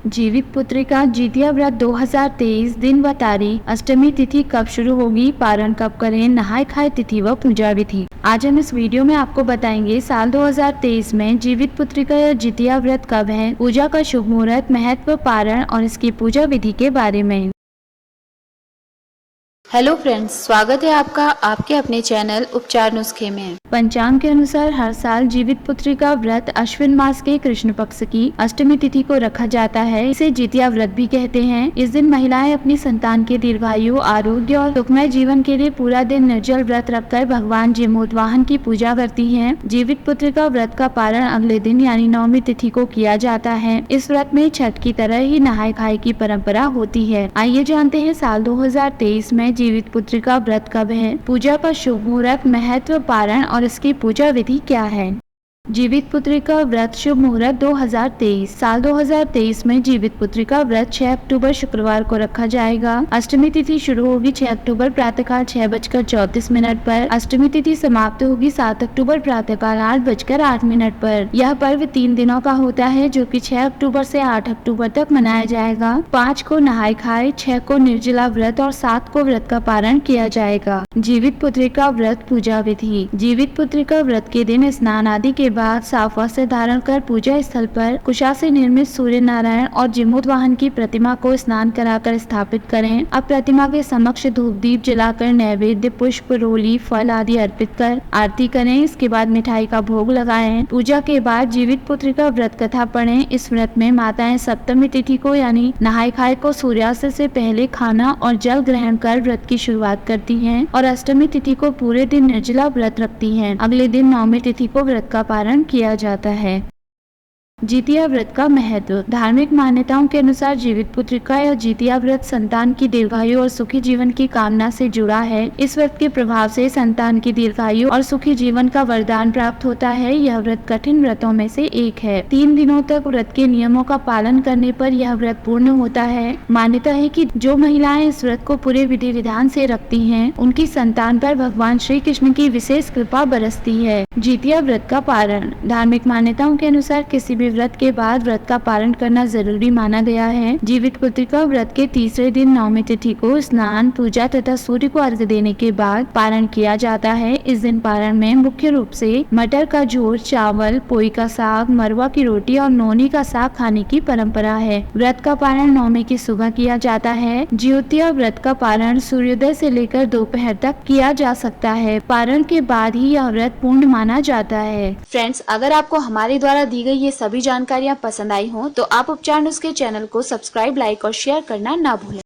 जीवित पुत्रिका जितिया व्रत 2023 दिन व तारीख, अष्टमी तिथि कब शुरू होगी, पारण कब करें, नहाय खाए तिथि व पूजा विधि। आज हम इस वीडियो में आपको बताएंगे साल 2023 में जीवित पुत्रिका या जितिया व्रत कब है, पूजा का शुभ मुहूर्त, महत्व, पारण और इसकी पूजा विधि के बारे में। हेलो फ्रेंड्स, स्वागत है आपका आपके अपने चैनल उपचार नुस्खे में। पंचांग के अनुसार हर साल जीवित पुत्रिका व्रत अश्विन मास के कृष्ण पक्ष की अष्टमी तिथि को रखा जाता है। इसे जितिया व्रत भी कहते हैं। इस दिन महिलाएं अपनी संतान के दीर्घायु, आरोग्य और सुखमय जीवन के लिए पूरा दिन निर्जल व्रत रखकर भगवान जमोदवाहन की पूजा करती हैं। जीवित पुत्रिका व्रत का पारण अगले दिन यानी नवमी तिथि को किया जाता है। इस व्रत में छठ की तरह ही नहाय खाए की परंपरा होती है। आइए जानते हैं साल 2023 में जीवित पुत्रिका व्रत कब है, पूजा का शुभ मुहूर्त, महत्व, पारण और इसकी पूजा विधि क्या है। जीवित पुत्रिका व्रत शुभ मुहूर्त 2023। साल 2023 में जीवित पुत्रिका व्रत 6 अक्टूबर शुक्रवार को रखा जाएगा। अष्टमी तिथि शुरू होगी 6 अक्टूबर प्रातःकाल 6:34 पर। अष्टमी तिथि समाप्त होगी 7 अक्टूबर प्रातःकाल 8:08 पर। यह पर्व 3 दिनों का होता है, जो कि 6 अक्टूबर से 8 अक्टूबर तक मनाया जाएगा। 5 को नहाय खाए, 6 को निर्जला व्रत और 7 को व्रत का पारण किया जाएगा। जीवित पुत्रिका व्रत पूजा विधि। जीवित पुत्रिका व्रत के दिन स्नान आदि के बाद साफ वस्त्र धारण कर पूजा स्थल पर कुशा से निर्मित सूर्य नारायण और जमोदवाहन की प्रतिमा को स्नान कराकर स्थापित करें। अब प्रतिमा के समक्ष धूप दीप जलाकर नैवेद्य, पुष्प, रोली, फल आदि अर्पित कर आरती करें। इसके बाद मिठाई का भोग लगाएं। पूजा के बाद जीवित पुत्रिका व्रत कथा पढ़ें। इस व्रत में माताएं सप्तमी तिथि को यानी नहाय खाए को सूर्यास्त से पहले खाना और जल ग्रहण कर व्रत की शुरुआत करती हैं और अष्टमी तिथि को पूरे दिन निर्जला व्रत रखती हैं। अगले दिन नवमी तिथि को व्रत का पारण किया जाता है। जितिया व्रत का महत्व। धार्मिक मान्यताओं के अनुसार जीवित पुत्रिका या जितिया व्रत संतान की दीर्घायु और सुखी जीवन की कामना से जुड़ा है। इस व्रत के प्रभाव से संतान की दीर्घायु और सुखी जीवन का वरदान प्राप्त होता है। यह व्रत कठिन व्रतों में से एक है। 3 दिनों तक व्रत के नियमों का पालन करने पर यह व्रत पूर्ण होता है। मान्यता है कि जो महिलाएं इस व्रत को पूरे विधि विधान से रखती हैं, उनकी संतान पर भगवान श्री कृष्ण की विशेष कृपा बरसती है। जितिया व्रत का पारण। धार्मिक मान्यताओं के अनुसार किसी भी व्रत के बाद व्रत का पारण करना जरूरी माना गया है। जीवित पुत्रिका व्रत के तीसरे दिन नवमी तिथि को स्नान, पूजा तथा सूर्य को अर्घ्य देने के बाद पारण किया जाता है। इस दिन पारण में मुख्य रूप से मटर का झोर, चावल, पोई का साग, मरवा की रोटी और नौनी का साग खाने की परंपरा है। व्रत का पारण नवमी की सुबह किया जाता है। जितिया व्रत का पारण सूर्योदय से लेकर दोपहर तक किया जा सकता है। पारण के बाद ही यह व्रत पूर्ण माना जाता है। फ्रेंड्स, अगर आपको हमारे द्वारा दी गई ये सभी जानकारियाँ पसंद आई हो तो आप उपचार नुस्खे चैनल को सब्सक्राइब, लाइक और शेयर करना ना भूलें।